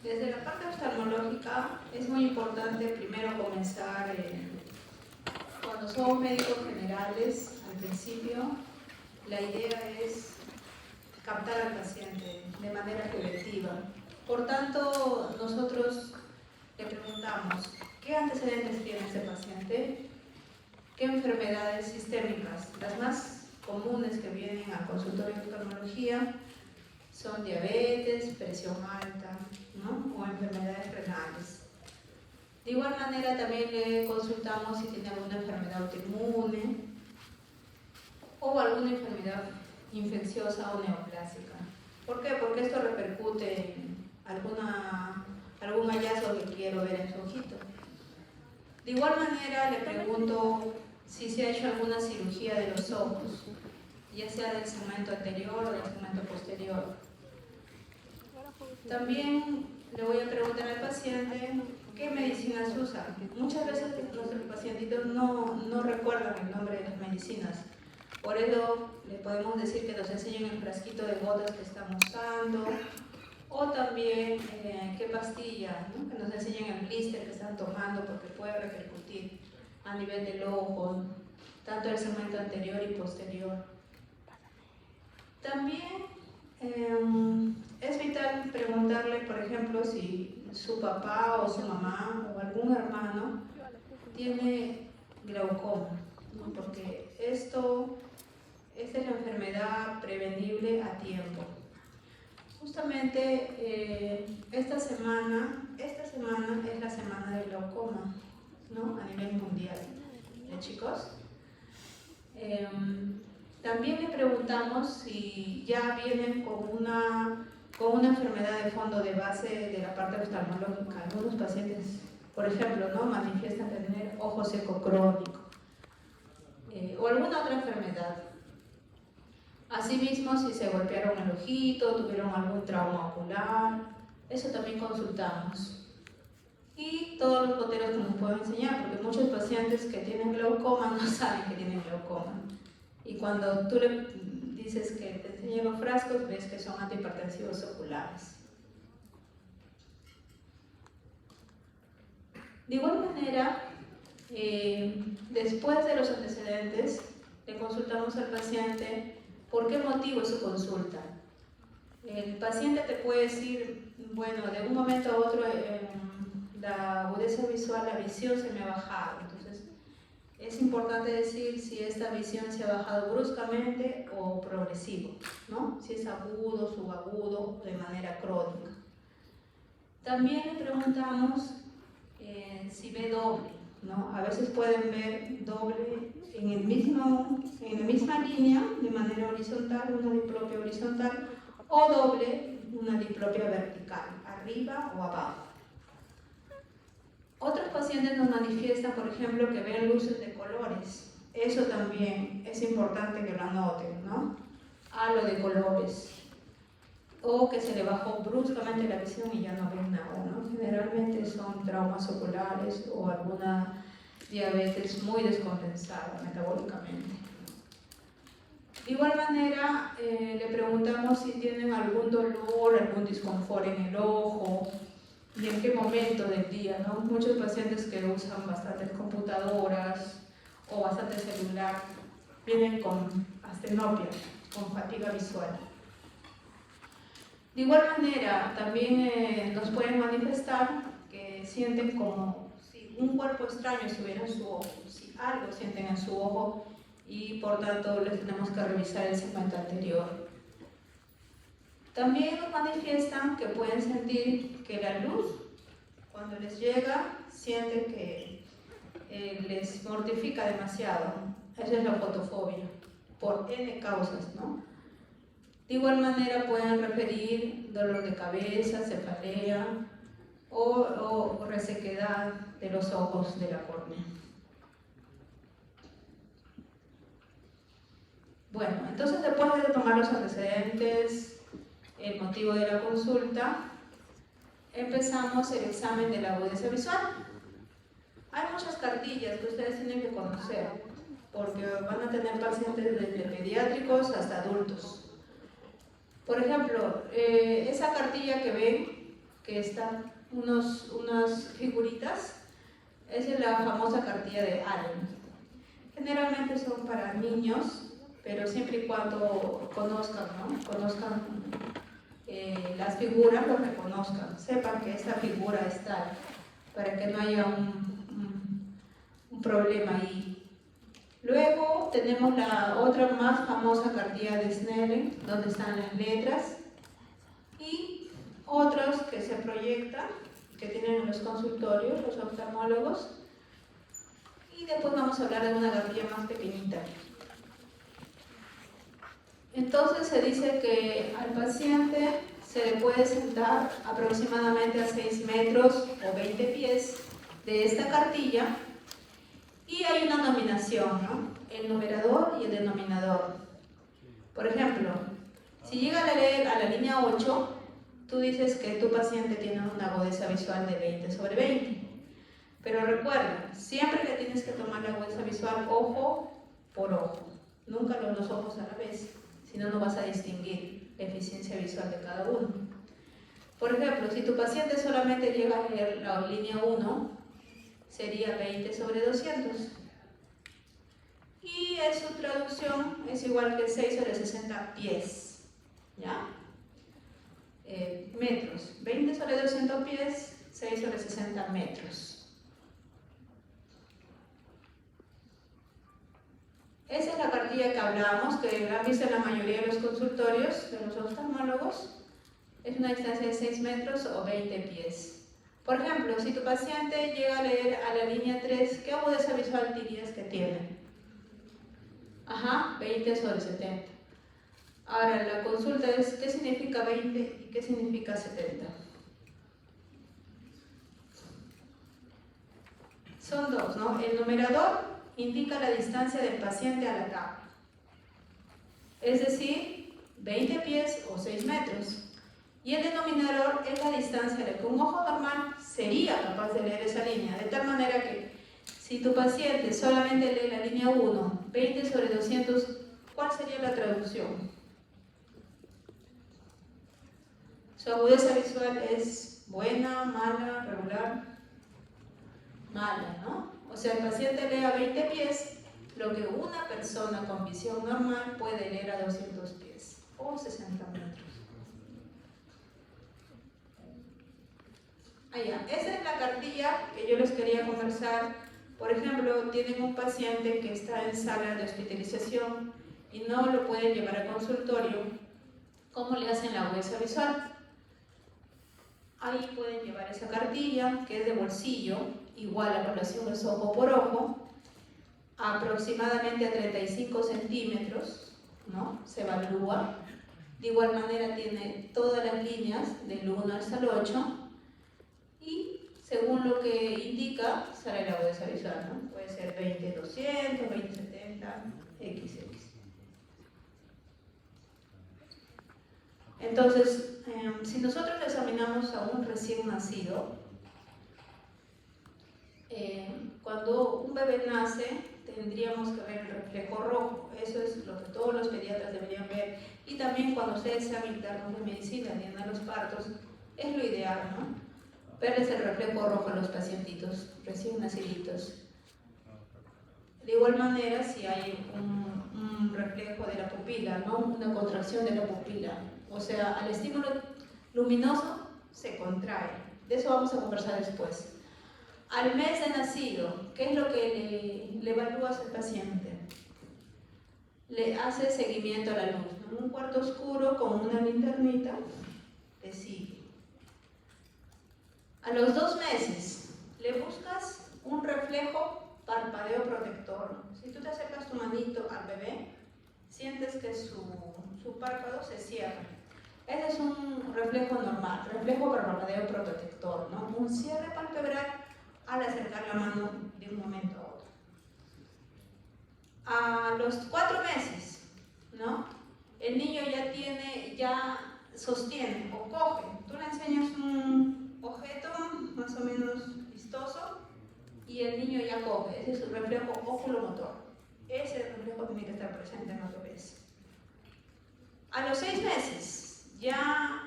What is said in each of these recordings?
Desde la parte oftalmológica es muy importante primero comenzar, cuando somos médicos generales, al principio, la idea es captar al paciente de manera preventiva. Por tanto, nosotros le preguntamos, ¿qué antecedentes tiene este paciente? ¿Qué enfermedades sistémicas? Las más comunes que vienen al consultorio de oftalmología son diabetes, presión alta, ¿no? O enfermedades renales. De igual manera también le consultamos si tiene alguna enfermedad autoinmune o alguna enfermedad infecciosa o neoplásica. ¿Por qué? Porque esto repercute en algún hallazgo que quiero ver en su ojito. De igual manera le pregunto si se ha hecho alguna cirugía de los ojos, ya sea del segmento anterior o del segmento posterior. También le voy a preguntar al paciente qué medicinas usa. Muchas veces nuestros pacientitos no recuerdan el nombre de las medicinas. Por eso le podemos decir que nos enseñen el frasquito de gotas que estamos usando, o también qué pastilla, ¿no? Que nos enseñen el blister que están tomando, porque puede repercutir a nivel del ojo, tanto el segmento anterior y posterior. También es vital preguntarle, por ejemplo, si su papá o su mamá o algún hermano tiene glaucoma, ¿no? Porque esta es la enfermedad prevenible a tiempo. Justamente esta semana es la semana del glaucoma, ¿no? A nivel mundial, chicos. También le preguntamos si ya vienen con una enfermedad de fondo de base de la parte oftalmológica. Algunos pacientes, por ejemplo, ¿no? Manifiestan tener ojo seco crónico o alguna otra enfermedad. Asimismo, si se golpearon el ojito, tuvieron algún trauma ocular, eso también consultamos. Y todos los goteros que nos pueden enseñar, porque muchos pacientes que tienen glaucoma no saben que tienen glaucoma. Y cuando tú le dices que te enseñen los frascos, ves que son antihipertensivos oculares. De igual manera, después de los antecedentes, le consultamos al paciente por qué motivo es su consulta. El paciente te puede decir, bueno, de un momento a otro la agudeza visual, la visión se me ha bajado. Entonces, es importante decir si esta visión se ha bajado bruscamente o progresivo, ¿no? Si es agudo, subagudo, de manera crónica. También le preguntamos si ve doble, ¿no? A veces pueden ver doble en la misma línea, de manera horizontal, una diplopia horizontal, o doble, una diplopia vertical, arriba o abajo. Otros pacientes nos manifiestan, por ejemplo, que ven luces de colores. Eso también es importante que lo anoten, ¿no? Halo de colores. O que se le bajó bruscamente la visión y ya no ven nada, ¿no? Generalmente son traumas oculares o alguna diabetes muy descompensada metabólicamente. De igual manera, le preguntamos si tienen algún dolor, algún disconfort en el ojo, y en qué momento del día, ¿no? Muchos pacientes que usan bastantes computadoras o bastante celular vienen con astenopia, con fatiga visual. De igual manera, también nos pueden manifestar que sienten como si un cuerpo extraño estuviera en su ojo, si algo sienten en su ojo y por tanto les tenemos que revisar el segmento anterior. También nos manifiestan que pueden sentir que la luz, cuando les llega, sienten que les mortifica demasiado. Esa es la fotofobia, por N causas, ¿no? De igual manera pueden referir dolor de cabeza, cefalea o resequedad de los ojos de la córnea. Bueno, entonces después de tomar los antecedentes, el motivo de la consulta, empezamos el examen de la agudeza visual. Hay muchas cartillas que ustedes tienen que conocer, porque van a tener pacientes desde pediátricos hasta adultos. Por ejemplo, esa cartilla que ven, que están unas figuritas. Esa es la famosa cartilla de Allen. Generalmente son para niños, pero siempre y cuando conozcan, ¿no? Conozcan las figuras, lo reconozcan, sepan que esta figura es tal, para que no haya un problema ahí. Luego tenemos la otra más famosa cartilla de Snellen, donde están las letras, y otros que se proyectan, que tienen en los consultorios, los oftalmólogos. Y después vamos a hablar de una cartilla más pequeñita. Entonces se dice que al paciente se le puede sentar aproximadamente a 6 metros o 20 pies de esta cartilla, y hay una nominación, ¿no? El numerador y el denominador. Por ejemplo, si llega a leer a la línea 8, tú dices que tu paciente tiene una agudeza visual de 20/20. Pero recuerda, siempre le tienes que tomar la agudeza visual ojo por ojo, nunca los dos ojos a la vez, si no, no vas a distinguir la eficiencia visual de cada uno. Por ejemplo, si tu paciente solamente llega a leer la línea 1, sería 20/200. Y su traducción es igual que 6/60 pies, ¿ya? Metros. 20/200 pies, 6/60 metros. Esa es la cartilla que hablábamos, que han visto en la mayoría de los consultorios de los oftalmólogos. Es una distancia de 6 metros o 20 pies. Por ejemplo, si tu paciente llega a leer a la línea 3, ¿qué agudeza visual dirías que tiene? 20/70. Ahora, la consulta es, ¿qué significa 20 y qué significa 70? Son dos, ¿no? El numerador indica la distancia del paciente a la tabla, es decir, 20 pies o 6 metros. Y el denominador es la distancia de que un ojo normal sería capaz de leer esa línea, de tal manera que si tu paciente solamente lee la línea 1, 20/200, ¿cuál sería la traducción? Su agudeza visual es buena, mala, regular. Mala, ¿no? O sea, el paciente lee a 20 pies lo que una persona con visión normal puede leer a 200 pies o 60 metros. Allá, esa es la cartilla que yo les quería conversar. Por ejemplo, tienen un paciente que está en sala de hospitalización y no lo pueden llevar al consultorio. ¿Cómo le hacen la agudeza visual? Ahí pueden llevar esa cartilla, que es de bolsillo, igual la evaluación es ojo por ojo, aproximadamente a 35 centímetros, ¿no? Se evalúa. De igual manera tiene todas las líneas del 1 hasta el 8 y según lo que indica sale la agudeza visual, ¿no? Puede ser 20/200, 20/70, XX. Entonces, si nosotros examinamos a un recién nacido, cuando un bebé nace, tendríamos que ver el reflejo rojo. Eso es lo que todos los pediatras deberían ver. Y también cuando ustedes sean internos de medicina, atiendan los partos, es lo ideal, ¿no? Verles el reflejo rojo a los pacientitos recién naciditos. De igual manera, si hay un reflejo de la pupila, ¿no? Una contracción de la pupila, o sea, al estímulo luminoso se contrae. De eso vamos a conversar después. Al mes de nacido, ¿qué es lo que le evalúas al paciente? Le hace seguimiento a la luz, ¿no? En un cuarto oscuro con una linternita, te sigue. A los 2 meses, le buscas un reflejo parpadeo protector. Si tú te acercas tu manito al bebé, sientes que su párpado se cierra. Ese es un reflejo normal, reflejo parpadeo protector, ¿no? Un cierre palpebral al acercar la mano de un momento a otro. A los 4 meses, ¿no? El niño ya sostiene o coge. Tú le enseñas un objeto más o menos vistoso y el niño ya coge. Ese es el reflejo oculomotor. Ese reflejo tiene que estar presente en los bebés. A los 6 meses, ya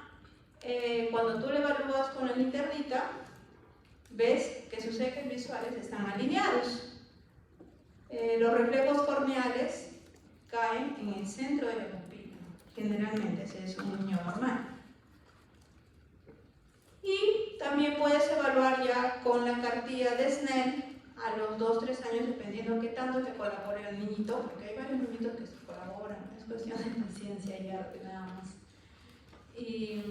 cuando tú le evalúas con la linternita, ves que sus ejes visuales están alineados. Los reflejos corneales caen en el centro de la pupila. Generalmente ese es un niño normal. Y también puedes evaluar ya con la cartilla de Snell a los 2-3 años, dependiendo de qué tanto te colabore el niñito, porque hay varios niñitos que se colaboran, es cuestión de paciencia ya, nada más. Y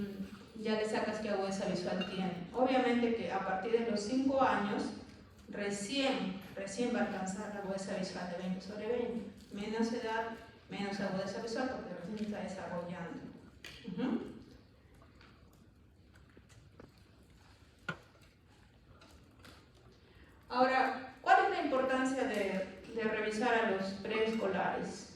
ya le sacas qué agudeza visual tiene. Obviamente que a partir de los 5 años, recién va a alcanzar la agudeza visual de 20/20. Menos edad, menos agudeza visual, porque recién está desarrollando. Ahora, ¿cuál es la importancia de revisar a los preescolares?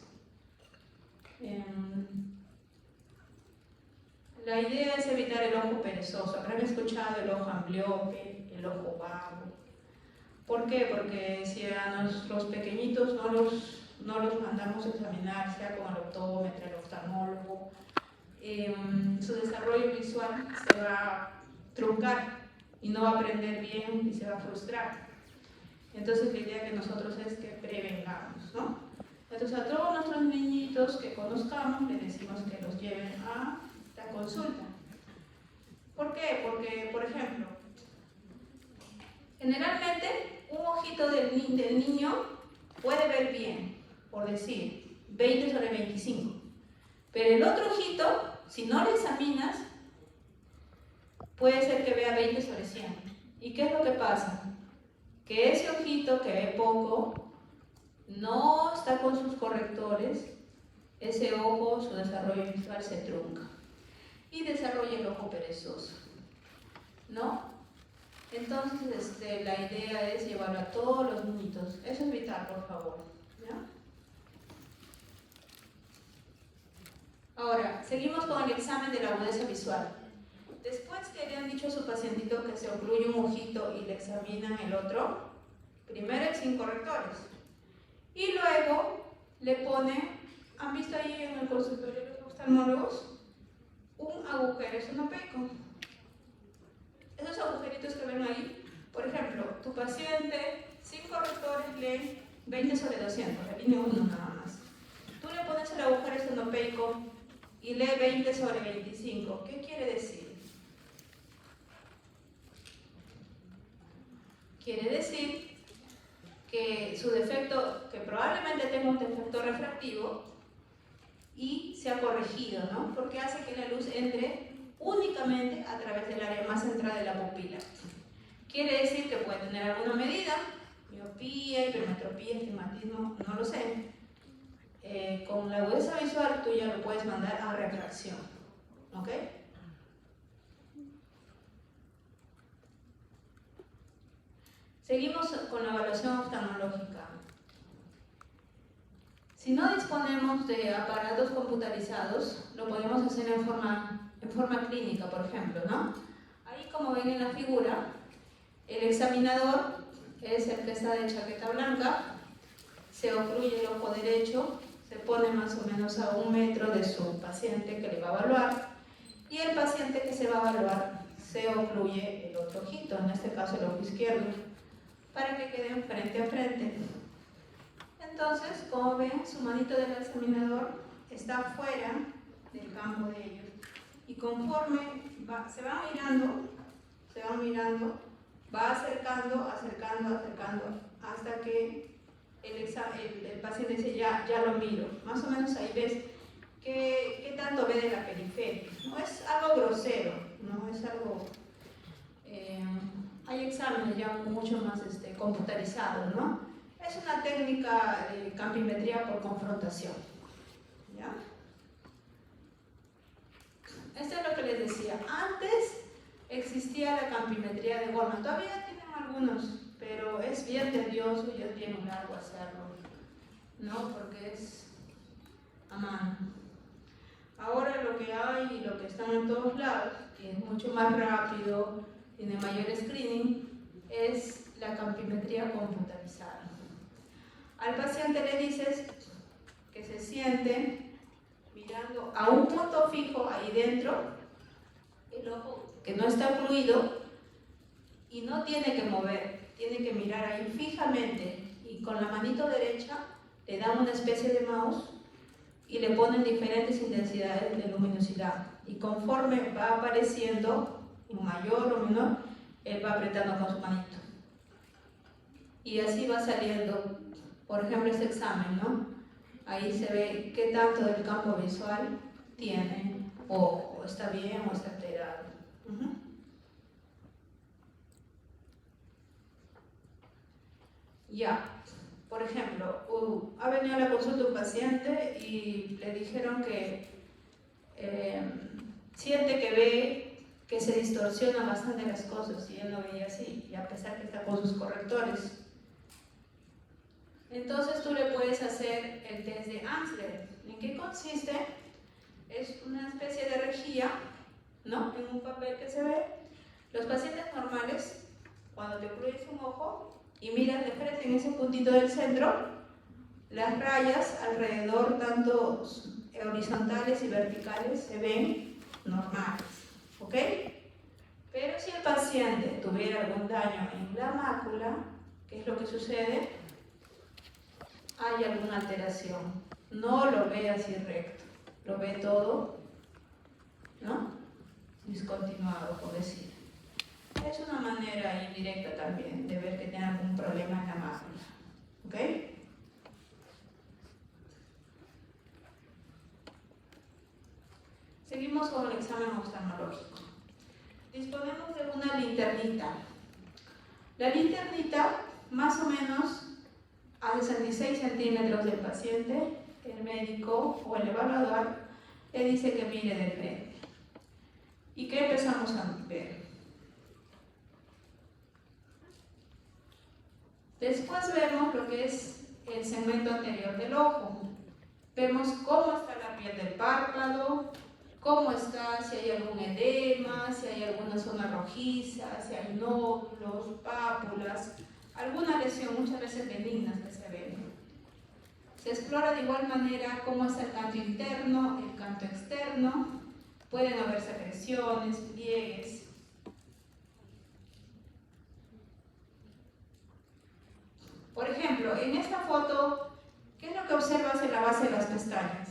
La idea es evitar el ojo perezoso. Habrán escuchado el ojo ambliope, el ojo vago. ¿Por qué? Porque si a nuestros pequeñitos no los mandamos a examinar, sea con el optómetra, el oftalmólogo, su desarrollo visual se va a truncar y no va a aprender bien y se va a frustrar. Entonces la idea que nosotros es que prevengamos, ¿no? Entonces a todos nuestros niñitos que conozcamos le decimos que los lleven a la consulta. ¿Por qué? Porque, por ejemplo, generalmente un ojito del niño puede ver bien, por decir, 20/25. Pero el otro ojito, si no lo examinas, puede ser que vea 20/100. ¿Y qué es lo que pasa? Que ese ojito que ve poco no está con sus correctores, ese ojo, su desarrollo visual se trunca y desarrolla el ojo perezoso, ¿no? Entonces la idea es llevarlo a todos los niñitos. Eso es vital, por favor, ¿ya? Ahora, seguimos con el examen de la agudeza visual. Después que le han dicho a su pacientito que se ocluye un ojito y le examinan el otro, primero el sin correctores. Y luego le ponen, ¿han visto ahí en el consultorio de los oftalmólogos? Un agujero esonopeico. Esos agujeritos que ven ahí, por ejemplo, tu paciente sin correctores lee 20/200, la línea 1 nada más. Tú le pones el agujero esonopeico y lee 20/25. ¿Qué quiere decir? Quiere decir que su defecto, que probablemente tenga un defecto refractivo y se ha corregido, ¿no? Porque hace que la luz entre únicamente a través del área más central de la pupila. Quiere decir que puede tener alguna medida, miopía, hipermetropía, estigmatismo, no lo sé. Con la agudeza visual tú ya lo puedes mandar a refracción, ¿ok? Seguimos con la evaluación oftalmológica. Si no disponemos de aparatos computarizados, lo podemos hacer en forma clínica, por ejemplo, ¿no? Ahí, como ven en la figura, el examinador es el que está de chaqueta blanca, se ocluye el ojo derecho, se pone más o menos a 1 metro de su paciente que le va a evaluar, y el paciente que se va a evaluar se ocluye el otro ojito, en este caso el ojo izquierdo, para que queden frente a frente. Entonces, como ven, su manito del examinador está fuera del campo de ellos. Y conforme se va mirando, va acercando, hasta que el paciente dice, ya lo miro. Más o menos ahí ves qué tanto ve de la periferia. No es algo grosero, no es algo... hay exámenes ya mucho más computarizados, ¿no? Es una técnica de campimetría por confrontación, ¿ya? Esto es lo que les decía. Antes existía la campimetría de Goldman. Todavía tienen algunos, pero es bien tedioso y es bien largo hacerlo, ¿no? Porque es a mano. Ahora lo que hay y lo que está en todos lados, que es mucho más rápido, tiene mayor screening, es la campimetría computarizada. Al paciente le dices que se siente mirando a un punto fijo ahí dentro, el ojo que no está fluido y no tiene que mover, tiene que mirar ahí fijamente y con la manito derecha le dan una especie de mouse y le ponen diferentes intensidades de luminosidad y conforme va apareciendo en mayor o menor, él va apretando con su manito y así va saliendo, por ejemplo, este examen, ¿no? Ahí se ve qué tanto del campo visual tiene o está bien o está alterado. Ya, por ejemplo, ha venido a la consulta un paciente y le dijeron que siente que ve que se distorsionan bastante las cosas y él no veía así, y a pesar que está con sus correctores. Entonces tú le puedes hacer el test de Ansler. ¿En qué consiste? Es una especie de rejilla, ¿no? En un papel que se ve. Los pacientes normales, cuando te ocluyes un ojo y miras de frente en ese puntito del centro, las rayas alrededor, tanto horizontales y verticales, se ven normales, ¿ok? Pero si el paciente tuviera algún daño en la mácula, ¿qué es lo que sucede? Hay alguna alteración, no lo ve así recto, lo ve todo, ¿no? Discontinuado, por decir. Es una manera indirecta también de ver que tiene algún problema en la mácula, ¿ok? Seguimos con el examen oftalmológico. Disponemos de una linternita. La linternita, más o menos a 66 centímetros del paciente, el médico o el evaluador le dice que mire de frente. ¿Y qué empezamos a ver? Después vemos lo que es el segmento anterior del ojo. Vemos cómo está la piel del párpado, cómo está, si hay algún edema, si hay alguna zona rojiza, si hay nódulos, pápulas, alguna lesión, muchas veces benignas que se ven. Se explora de igual manera cómo está el canto interno, el canto externo, pueden haber secreciones, pliegues. Por ejemplo, en esta foto, ¿qué es lo que observas en la base de las pestañas?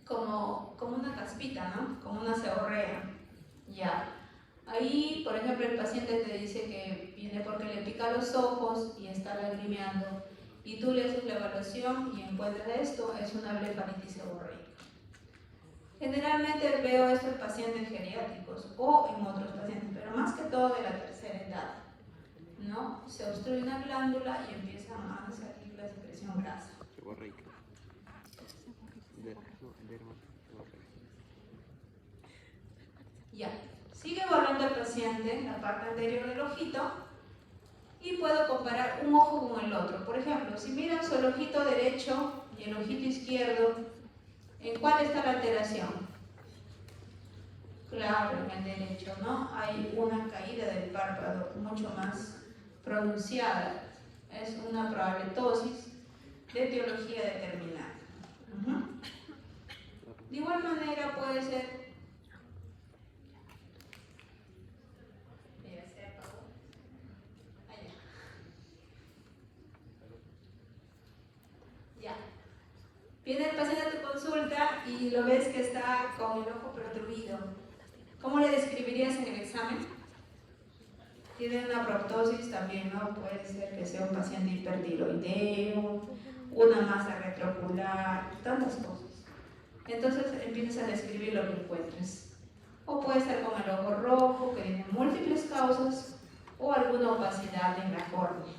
Como una caspita, ¿no? Como una seborrea. Ya. Ahí, por ejemplo, el paciente te dice que viene porque le pica los ojos y está lagrimeando. Y tú le haces la evaluación y encuentras esto, es una blefaritis seborreica. Generalmente veo esto en pacientes geriátricos o en otros pacientes, pero más que todo de la tercera edad, ¿no? Se obstruye una glándula y empieza a salir la secreción grasa. Ya, sigue evaluando al paciente la parte anterior del ojito y puedo comparar un ojo con el otro. Por ejemplo, si miras el ojito derecho y el ojito izquierdo, ¿en cuál está la alteración? Claro, en el derecho, ¿no? Hay una caída del párpado mucho más pronunciada. Es una probable tosis de etiología determinada. De igual manera puede ser... Viene el paciente a tu consulta y lo ves que está con el ojo protruido. ¿Cómo le describirías en el examen? Tiene una proptosis también, ¿no? Puede ser que sea un paciente hipertiroideo, una masa retroocular, tantas cosas. Entonces empiezas a describir lo que encuentres. O puede estar con el ojo rojo, que tiene múltiples causas, o alguna opacidad en la córnea.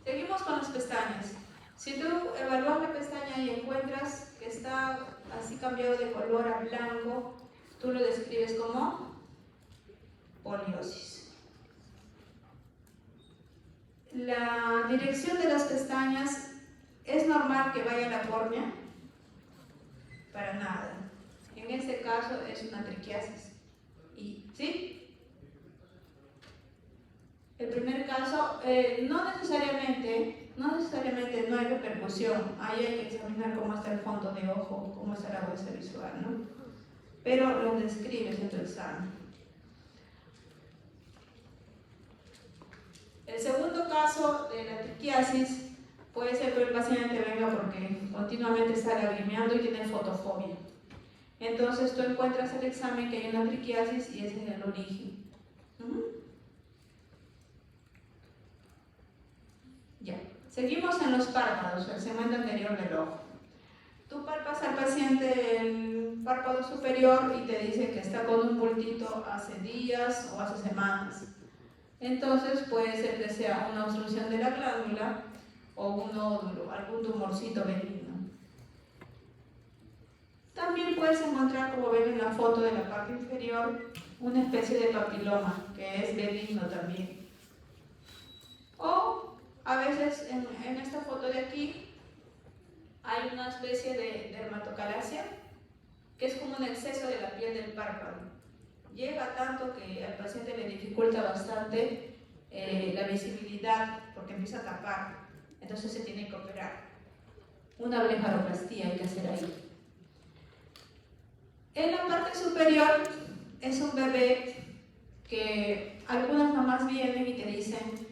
Seguimos con las pestañas. Si tú evalúas la pestaña y encuentras que está así cambiado de color a blanco, tú lo describes como poliosis. La dirección de las pestañas, ¿es normal que vaya a la córnea? Para nada. En este caso es una triquiasis. ¿Sí? El primer caso, no necesariamente no necesariamente no hay repercusión, ahí hay que examinar cómo está el fondo de ojo, cómo está la huesa visual, ¿no? Pero lo describes en tu examen. El segundo caso de la triquiasis puede ser que el paciente venga porque continuamente está lagrimeando y tiene fotofobia. Entonces tú encuentras el examen que hay una triquiasis y ese es el origen. Ya. Seguimos en los párpados, el segmento anterior del ojo. Tú palpas al paciente el párpado superior y te dice que está con un bultito hace días o hace semanas. Entonces puede ser que sea una obstrucción de la glándula o un nódulo, algún tumorcito benigno. También puedes encontrar, como ven en la foto de la parte inferior, una especie de papiloma que es benigno también. O a veces en esta foto de aquí hay una especie de dermatocalasia que es como un exceso de la piel del párpado. Llega tanto que al paciente le dificulta bastante la visibilidad porque empieza a tapar, entonces se tiene que operar. Una blefaroplastia hay que hacer ahí. En la parte superior es un bebé que algunas mamás vienen y te dicen: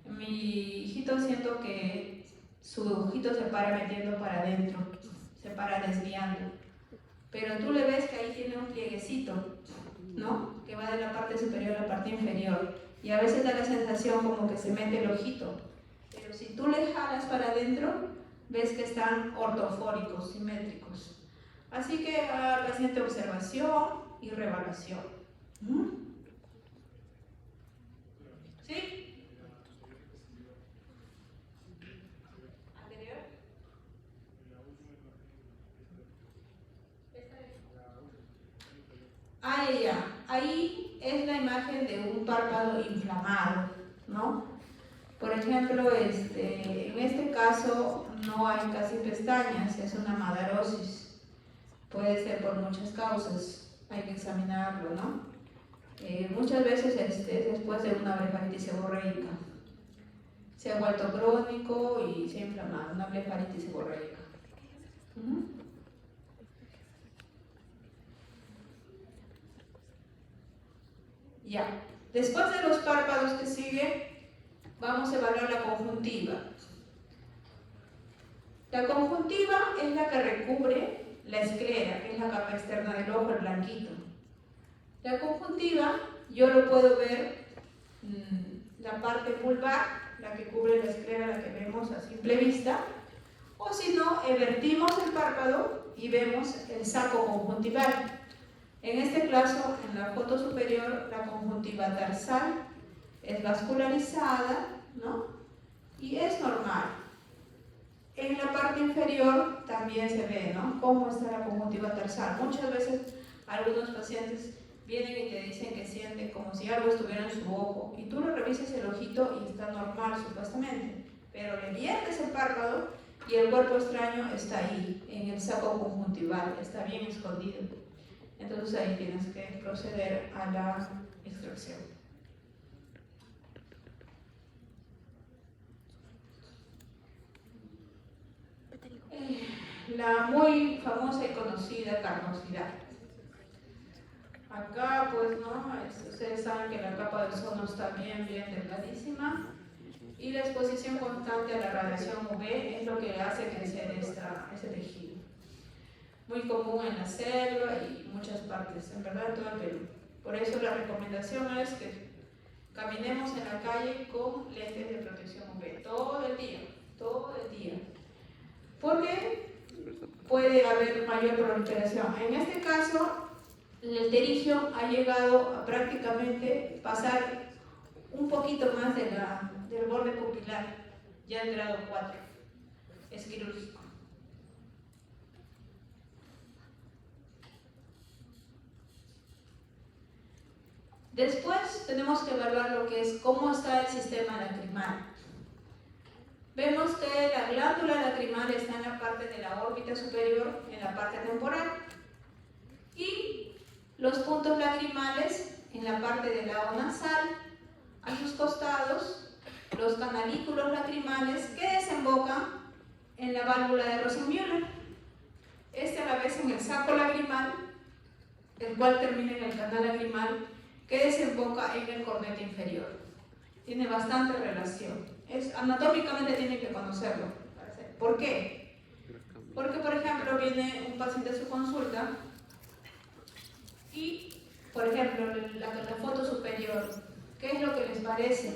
mi hijito siento que su ojito se para metiendo para adentro, se para desviando, pero tú le ves que ahí tiene un plieguecito, ¿no? Que va de la parte superior a la parte inferior, y a veces da la sensación como que se mete el ojito, pero si tú le jalas para adentro, ves que están ortofóricos, simétricos. Así que al paciente observación y reevaluación. ¿Sí? ¿Anterior? Ya. Ahí es la imagen de un párpado inflamado, ¿no? Por ejemplo, en este caso no hay casi pestañas, es una madarosis. Puede ser por muchas causas, hay que examinarlo, ¿no? Muchas veces es después de una blefaritis seborreica. Se ha vuelto crónico y se ha inflamado, una blefaritis seborreica. Ya, después de los párpados que sigue, vamos a evaluar la conjuntiva. La conjuntiva es la que recubre la esclera, que es la capa externa del ojo, el blanquito. La conjuntiva, yo lo puedo ver, la parte pulvar, la que cubre la esclera, la que vemos a simple vista, o si no, evertimos el párpado y vemos el saco conjuntival. En este caso, en la foto superior, la conjuntiva tarsal es vascularizada, ¿no? Y es normal. En la parte inferior también se ve, ¿no?, cómo está la conjuntiva tarsal. Muchas veces algunos pacientes vienen y te dicen que sienten como si algo estuviera en su ojo y tú le revisas el ojito y está normal supuestamente, pero le viertes el párpado y el cuerpo extraño está ahí, en el saco conjuntival, está bien escondido. Entonces ahí tienes que proceder a la extracción. La muy famosa y conocida carnosidad. Acá, pues, ¿no? Ustedes saben que la capa de ozono está bien delgadísima y la exposición constante a la radiación UV es lo que hace crecer ese tejido. Muy común en la selva y muchas partes, en verdad, en todo el Perú. Por eso la recomendación es que caminemos en la calle con lentes de protección UV todo el día, porque puede haber mayor proliferación. En este caso, el pterigio ha llegado a prácticamente pasar un poquito más del borde pupilar, ya en grado 4, es quirúrgico. Después tenemos que evaluar lo que es cómo está el sistema lacrimal. Vemos que la glándula lacrimal está en la parte de la órbita superior, en la parte temporal, y los puntos lacrimales en la parte del lago nasal, a sus costados, los canalículos lacrimales que desembocan en la válvula de Rosenmüller. A la vez en el saco lagrimal, el cual termina en el canal lagrimal que desemboca en el cornete inferior. Tiene bastante relación. Anatómicamente tienen que conocerlo. ¿Por qué? Porque, por ejemplo, viene un paciente a su consulta y, por ejemplo, la foto superior, ¿qué es lo que les parece?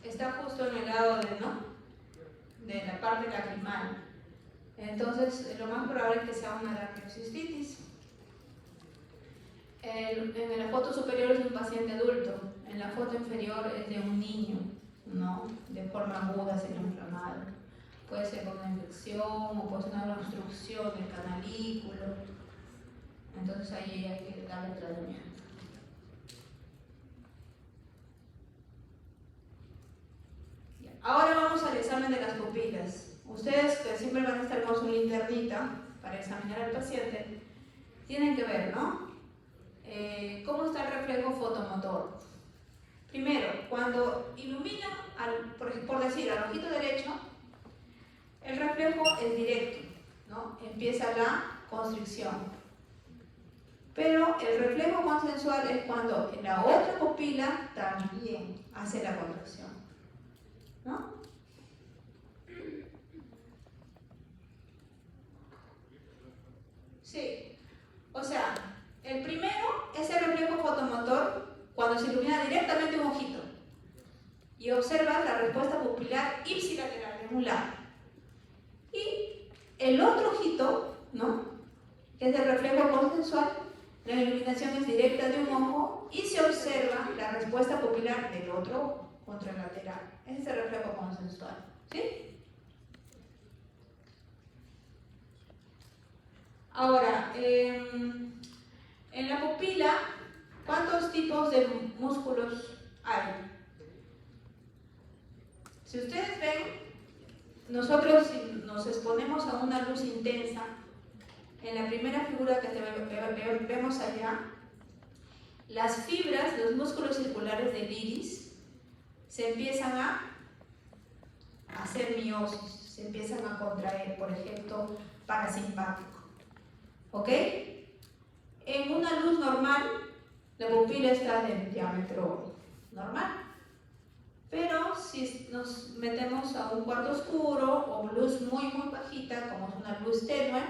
Está justo en el lado de la parte lacrimal. Entonces, lo más probable es que sea una aracnocystitis. En la foto superior es de un paciente adulto, en la foto inferior es de un niño, ¿no? De forma aguda, se inflamado. Puede ser por una infección o puede ser una obstrucción del canalículo. Entonces ahí hay que darle tratamiento. Ahora vamos al examen de las pupilas. Ustedes, que siempre van a estar con su linternita para examinar al paciente, tienen que ver, ¿no? ¿Cómo está el reflejo fotomotor? Primero, cuando ilumina, por decir, al ojito derecho, el reflejo es directo, ¿no? Empieza la constricción. Pero el reflejo consensual es cuando en la otra pupila también hace la contracción, ¿no? Sí. O sea, el primero es el reflejo fotomotor cuando se ilumina directamente un ojito y observas la respuesta pupilar ipsilateral de un lado. Y el otro ojito, ¿no? Que es el reflejo consensual, la iluminación es directa de un ojo y se observa la respuesta pupilar del otro ojo, contralateral. Ese es el reflejo consensual, ¿sí? Ahora, en la pupila, ¿cuántos tipos de músculos hay? Si ustedes ven, nosotros si nos exponemos a una luz intensa, en la primera figura que vemos allá, las fibras, los músculos circulares del iris, se empiezan a hacer miosis, se empiezan a contraer, por ejemplo, parasimpático. ¿Ok? En una luz normal, la pupila está de diámetro normal. Pero si nos metemos a un cuarto oscuro o luz muy bajita, como es una luz tenue,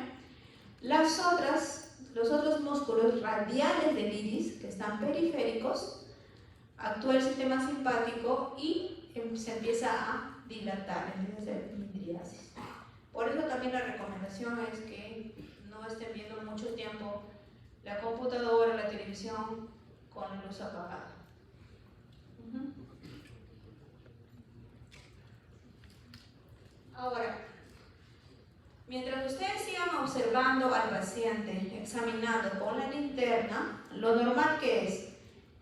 los otros músculos radiales del iris, que están periféricos, actúa el sistema simpático y se empieza a dilatar, empieza a hacer midriasis. Por eso también la recomendación es que no estén viendo mucho tiempo la computadora, la televisión con la luz apagada. Ahora, mientras ustedes sigan observando al paciente, examinando con la linterna, lo normal que es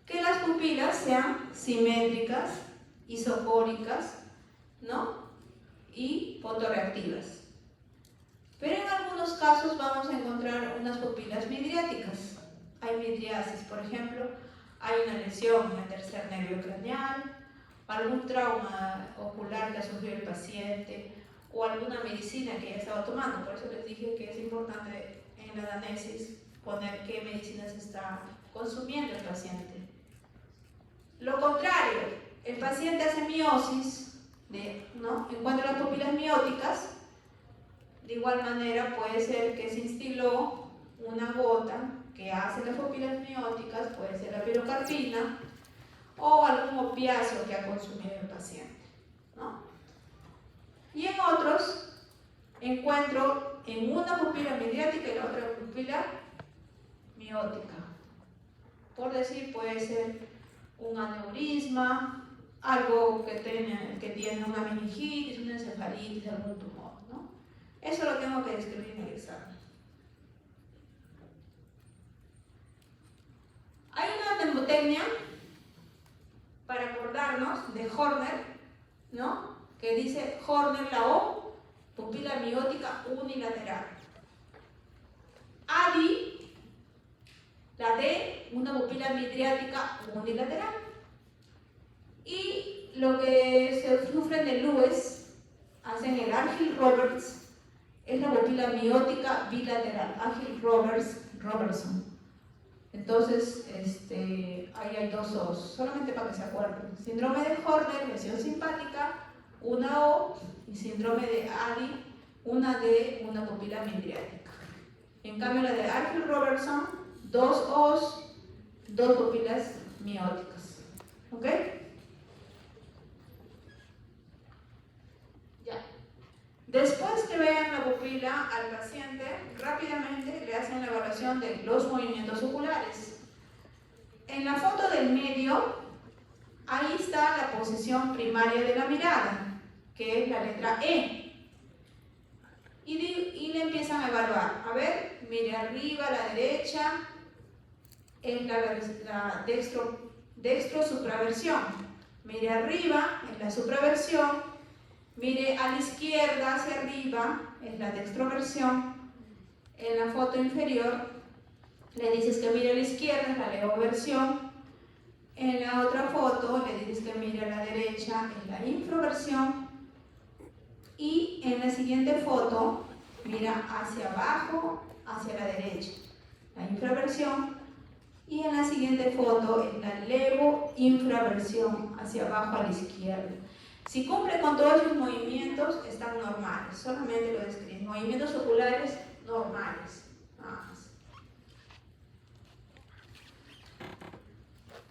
que las pupilas sean simétricas, isocóricas, ¿no? Y fotorreactivas. Pero en algunos casos vamos a encontrar unas pupilas midriáticas. Hay midriasis, por ejemplo, hay una lesión en el tercer nervio craneal, algún trauma ocular que ha sufrido el paciente, o alguna medicina que ya estaba tomando. Por eso les dije que es importante en la anamnesis poner qué medicina se está consumiendo el paciente. Lo contrario, el paciente hace miosis, ¿no? Encuentra las pupilas mióticas. De igual manera puede ser que se instiló una gota que hace las pupilas mióticas, puede ser la pirocarpina o algún opiáceo que ha consumido el paciente, ¿no? Y en otros encuentro en una pupila midriática y la otra pupila miótica. Por decir, puede ser un aneurisma, algo que tiene una meningitis, una encefalitis, algún tumor, ¿no? Eso lo tengo que describir en el examen. Hay una mnemotecnia para acordarnos de Horner, ¿no? Que dice Horner la O, pupila miótica unilateral. ADI, la D, una pupila midriática unilateral. Y lo que se sufre de Lewis, hacen el Argyll-Roberts, es la pupila miótica bilateral, Argyll-Robertson. Entonces, ahí hay dos O's, solamente para que se acuerden. Síndrome de Horner, lesión simpática, una O, y síndrome de Addy, una D, una pupila midriática. En cambio, la de Argyll-Robertson, dos O's, dos pupilas mióticas. ¿Ok? Ya. Después que vean la pupila al paciente, rápidamente le hacen la evaluación de los movimientos oculares. En la foto del medio, ahí está la posición primaria de la mirada, que es la letra E. Y le empiezan a evaluar. A ver, mire arriba a la derecha, es la dextrosupraversión. Mire arriba, es la supraversión. Mire a la izquierda hacia arriba, es la dextroversión. En la foto inferior, le dices que mire a la izquierda, es la levoversión. En la otra foto, le dices que mire a la derecha, es la infroversión. Y en la siguiente foto, mira hacia abajo, hacia la derecha, la infraversión. Y en la siguiente foto es la levo-infraversión, hacia abajo a la izquierda. Si cumple con todos los movimientos, están normales. Solamente lo describen. Movimientos oculares normales. Nada más.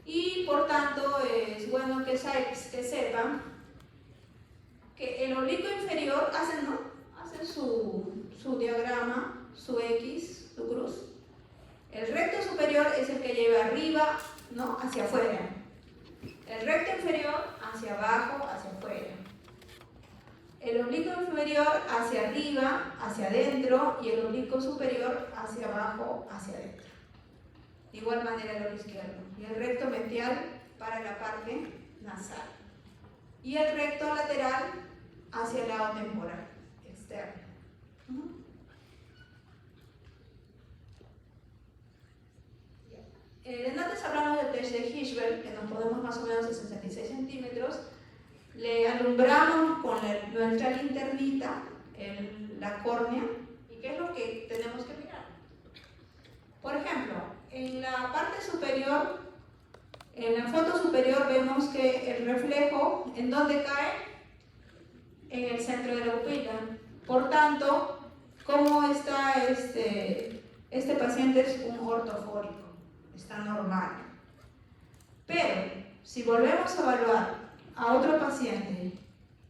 Y por tanto, es bueno que sepan que el oblicuo inferior hacen su diagrama, su X, su cruz. El recto superior es el que lleva arriba, ¿no? Hacia afuera. El recto inferior hacia abajo, hacia afuera. El oblicuo inferior hacia arriba, hacia adentro, y el oblicuo superior hacia abajo, hacia adentro. De igual manera el oblicuo izquierdo. Y el recto medial para la parte nasal. Y el recto lateral hacia el lado temporal, externo. Antes hablamos del test de Hirschberg, que nos podemos más o menos de 66 centímetros. Le alumbramos con nuestra linternita la córnea. ¿Y qué es lo que tenemos que mirar? Por ejemplo, en la parte superior, en la foto superior vemos que el reflejo, ¿en dónde cae? En el centro de la pupila. Por tanto, ¿cómo está este paciente? Es un ortofórico, está normal. Pero, si volvemos a evaluar a otro paciente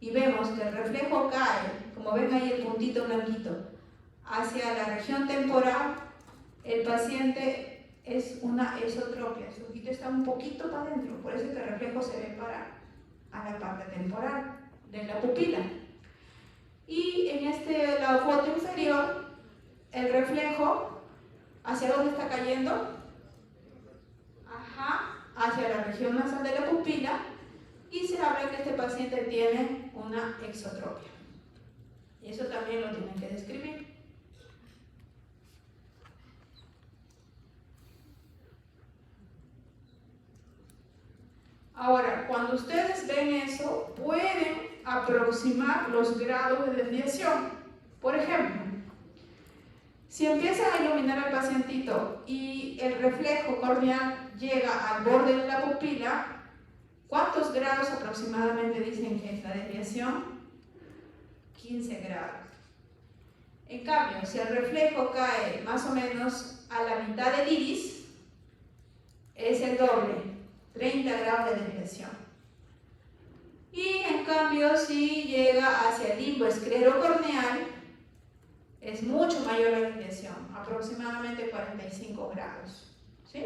y vemos que el reflejo cae, como ven ahí el puntito blanquito, hacia la región temporal, el paciente es una esotropia, su ojito está un poquito para adentro, por eso que el reflejo se ve a la parte temporal de la pupila. Y en la foto inferior, el reflejo, ¿hacia dónde está cayendo? Hacia la región nasal de la pupila, y se habla que este paciente tiene una exotropia. Y eso también lo tienen que describir. Ahora, cuando ustedes ven eso, pueden aproximar los grados de desviación. Por ejemplo, si empiezan a iluminar al pacientito y el reflejo corneal llega al borde de la pupila, ¿cuántos grados aproximadamente dicen que es la desviación? 15 grados. En cambio, si el reflejo cae más o menos a la mitad del iris, es el doble, 30 grados de desviación. Y en cambio, si llega hacia el limbo esclerocorneal, es mucho mayor la desviación, aproximadamente 45 grados. ¿Sí?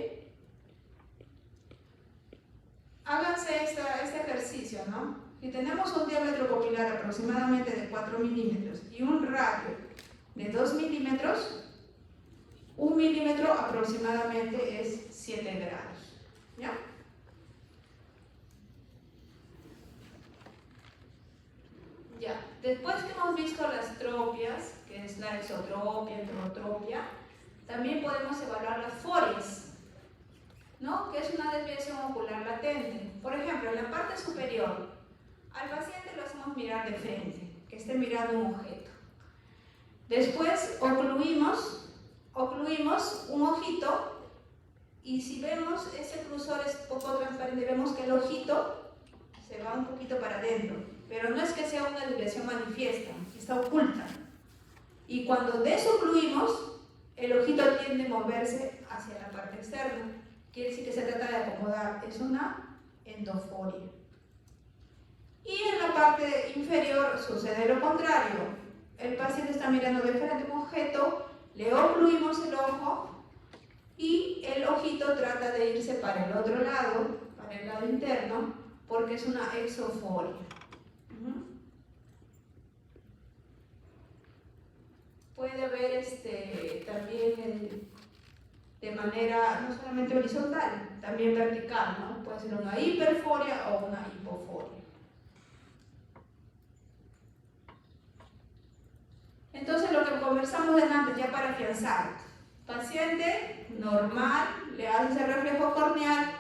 Háganse este ejercicio, ¿no? Si tenemos un diámetro pupilar aproximadamente de 4 milímetros y un radio de 2 milímetros, 1 milímetro aproximadamente es 7 grados. ¿Ya? Ya. Después que hemos visto las tropias, que es la exotropia, enterotropia, también podemos evaluar las forias. ¿no? Que es una desviación ocular latente. Por ejemplo, en la parte superior, al paciente lo hacemos mirar de frente, que esté mirando un objeto. Después ocluimos un ojito y si vemos ese cruzor es poco transparente, vemos que el ojito se va un poquito para adentro, pero no es que sea una desviación manifiesta, está oculta. Y cuando desocluimos, el ojito tiende a moverse hacia la parte externa. Quiere decir que se trata de acomodar, es una endoforia. Y en la parte inferior sucede lo contrario. El paciente está mirando de frente un objeto, le ocluimos el ojo y el ojito trata de irse para el otro lado, para el lado interno, porque es una exoforia. Puede haber también de manera no solamente horizontal, también vertical, ¿no? Puede ser una hiperforia o una hipoforia. Entonces lo que conversamos delante ya para afianzar, paciente normal, le hace ese reflejo corneal,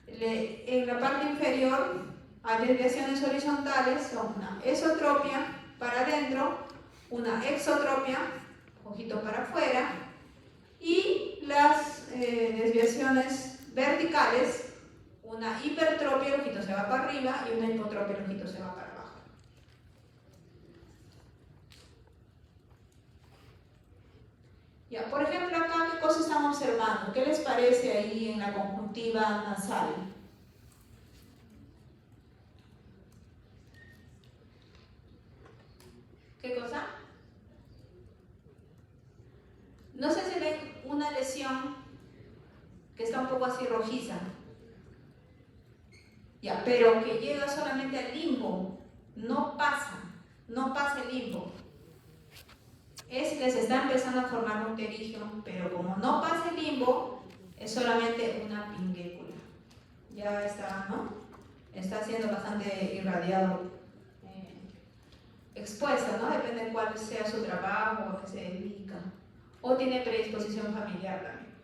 en la parte inferior hay desviaciones horizontales, son una esotropia para adentro, una exotropia, ojito para afuera, y las desviaciones verticales, una hipertropia, el ojito se va para arriba, y una hipotropia, el ojito se va para abajo. Ya, por ejemplo, acá, ¿qué cosa estamos observando? ¿Qué les parece ahí en la conjuntiva nasal? ¿Qué cosa? No sé si ven una lesión que está un poco así rojiza. Ya, pero que llega solamente al limbo, no pasa el limbo. Es que se está empezando a formar un pterigio, pero como no pasa el limbo, es solamente una pinguécula. Ya está, ¿no? Está siendo bastante irradiado, expuesta, ¿no? Depende de cuál sea su trabajo, a qué se dedica. O tiene predisposición familiar también.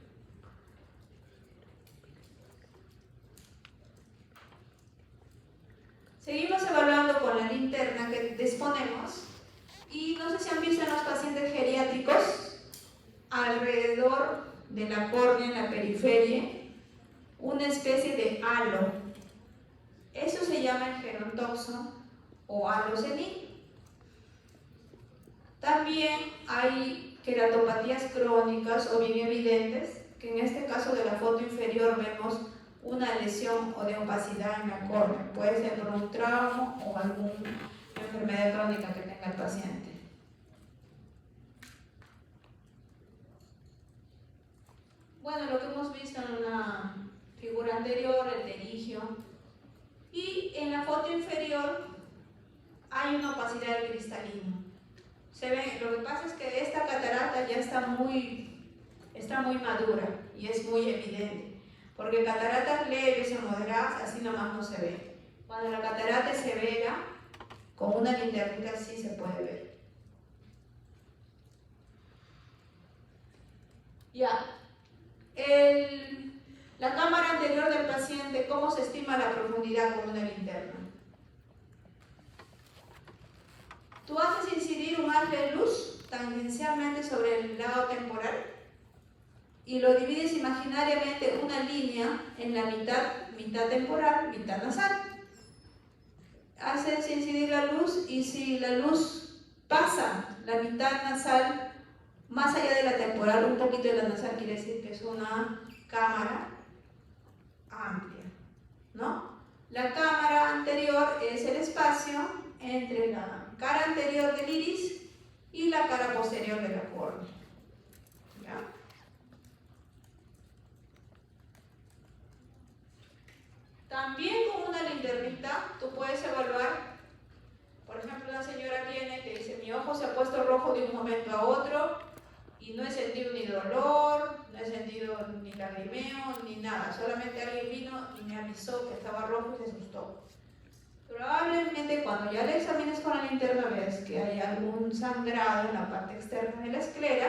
Seguimos evaluando con la linterna que disponemos. Y no sé si han visto en los pacientes geriátricos, alrededor de la córnea, en la periferia, una especie de halo. Eso se llama el gerontoxo o halo senil. También hay queratopatías crónicas o bien evidentes, que en este caso de la foto inferior vemos una lesión o de opacidad en la córnea. Puede ser por un trauma o alguna enfermedad crónica que tenga el paciente. Bueno, lo que hemos visto en una figura anterior, el pterigio. Y en la foto inferior hay una opacidad del cristalino. Se ve, lo que pasa es que esta catarata ya está muy madura y es muy evidente. Porque cataratas leves o moderadas así nomás no se ve. Cuando la catarata es severa, con una linternita sí se puede ver. Ya. La cámara anterior del paciente, ¿cómo se estima la profundidad con una linterna? Tú haces incidir un haz de luz tangencialmente sobre el lado temporal y lo divides imaginariamente una línea en la mitad temporal, mitad nasal. Haces incidir la luz y si la luz pasa la mitad nasal más allá de la temporal, un poquito de la nasal, quiere decir que es una cámara amplia, ¿no? La cámara anterior es el espacio entre la cara anterior del iris y la cara posterior de la córnea. ¿Ya? También con una linternita tú puedes evaluar, por ejemplo, una señora viene y te dice, mi ojo se ha puesto rojo de un momento a otro y no he sentido ni dolor, no he sentido ni lagrimeo, ni nada, solamente alguien vino y me avisó que estaba rojo y se asustó. Probablemente cuando ya le examines con la linterna ves que hay algún sangrado en la parte externa de la esclera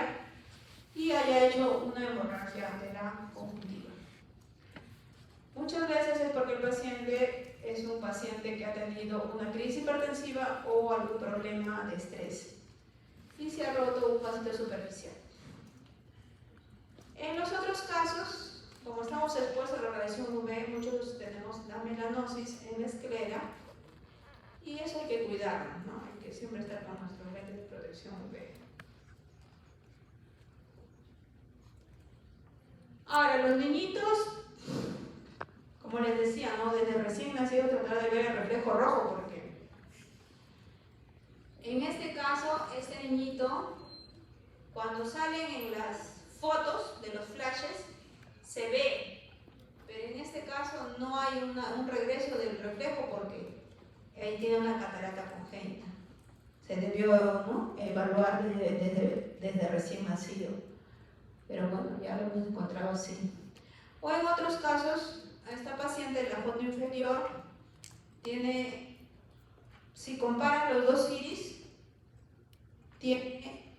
y haya hecho una hemorragia de la conjuntiva. Muchas veces es porque el paciente es un paciente que ha tenido una crisis hipertensiva o algún problema de estrés y se ha roto un vasito superficial. En los otros casos, como estamos expuestos a la radiación UV, muchos tenemos la melanosis en la esclera y eso hay que cuidarlo, ¿no? Hay que siempre estar con nuestros lentes de protección UV. Ahora, los niñitos, como les decía, ¿no? Desde recién nacido tratar de ver el reflejo rojo, porque en este caso, este niñito, cuando salen en las fotos de los flashes, se ve, pero en este caso no hay un regreso del reflejo porque ahí tiene una catarata congénita. Se debió, ¿no?, evaluar desde recién nacido, pero bueno, ya lo hemos encontrado así. O en otros casos, a esta paciente en la foto inferior tiene, si comparan los dos iris, tiene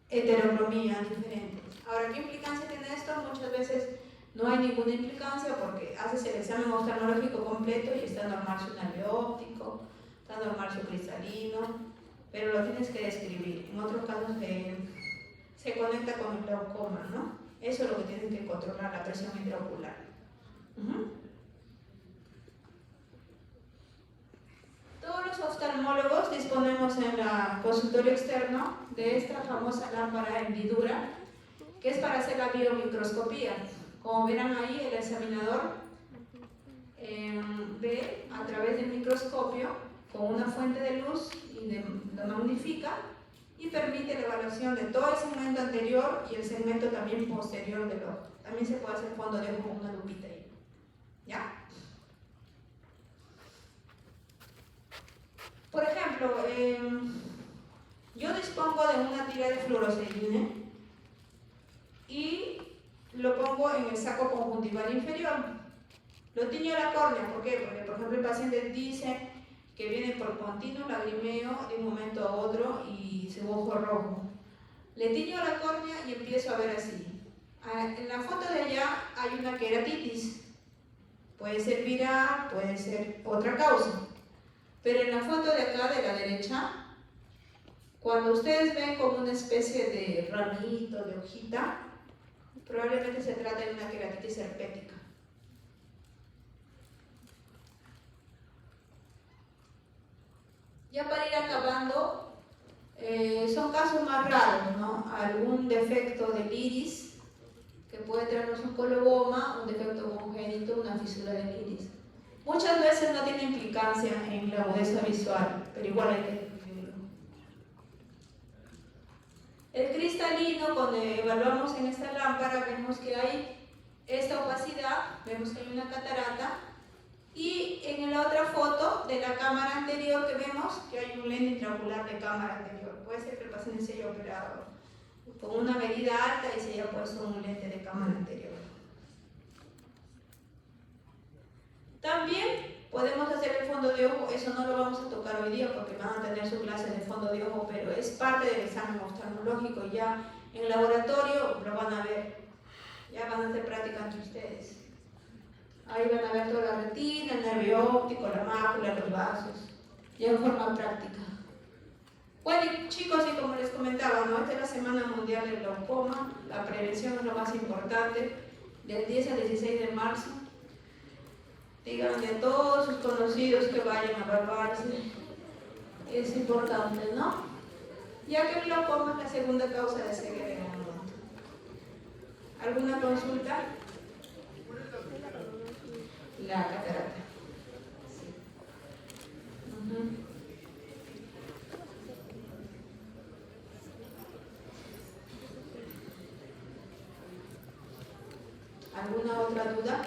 heterocromía diferente. Ahora, ¿qué implicancia tiene esto? Muchas veces no hay ninguna implicancia porque haces el examen oftalmológico completo y está normal su nervio óptico, está normal su cristalino, pero lo tienes que describir. En otros casos se conecta con el glaucoma, ¿no? Eso es lo que tienen que controlar, la presión intraocular. Todos los oftalmólogos disponemos en el consultorio externo de esta famosa lámpara hendidura, que es para hacer la biomicroscopía. Como verán ahí, el examinador ve a través del microscopio con una fuente de luz y lo magnifica y permite la evaluación de todo el segmento anterior y el segmento también posterior del ojo. También se puede hacer fondo de ojo con una lupita ahí. ¿Ya? Por ejemplo, yo dispongo de una tira de fluoroceína y lo pongo en el saco conjuntival inferior. Lo tiño la córnea, ¿por qué? Porque, por ejemplo, el paciente dice que viene por continuo lagrimeo de un momento a otro y su ojo rojo. Le tiño la córnea y empiezo a ver así. En la foto de allá hay una queratitis. Puede ser viral, puede ser otra causa. Pero en la foto de acá, de la derecha, cuando ustedes ven como una especie de ramito, de hojita, probablemente se trata de una queratitis herpética. Ya para ir acabando, son casos más raros, ¿no? Algún defecto del iris que puede traernos un coloboma, un defecto congénito, una fisura del iris. Muchas veces no tiene implicancia en la agudeza visual, pero igual hay que describirlo. El cristalino, cuando evaluamos en esta lámpara, vemos que hay esta opacidad, vemos que hay una catarata, y en la otra foto de la cámara anterior que vemos que hay un lente intraocular de cámara anterior. Puede ser que el paciente se haya operado con una medida alta y se haya puesto un lente de cámara anterior. También podemos hacer el fondo de ojo, eso no lo vamos a tocar hoy día porque van a tener su clase de fondo de ojo, pero es parte del examen oftalmológico. Ya en el laboratorio lo van a ver, ya van a hacer práctica entre ustedes. Ahí van a ver toda la retina, el nervio óptico, la mácula, los vasos, ya en forma práctica. Bueno, chicos, y como les comentaba, ¿no? Esta es la Semana Mundial del Glaucoma, la prevención es lo más importante, del 10 al 16 de marzo. Díganle a todos sus conocidos que vayan a evaluarse, es importante, ¿no? Ya que el glaucoma es la segunda causa de ceguera en el mundo. ¿Alguna consulta? La catarata. Sí. ¿Alguna otra duda?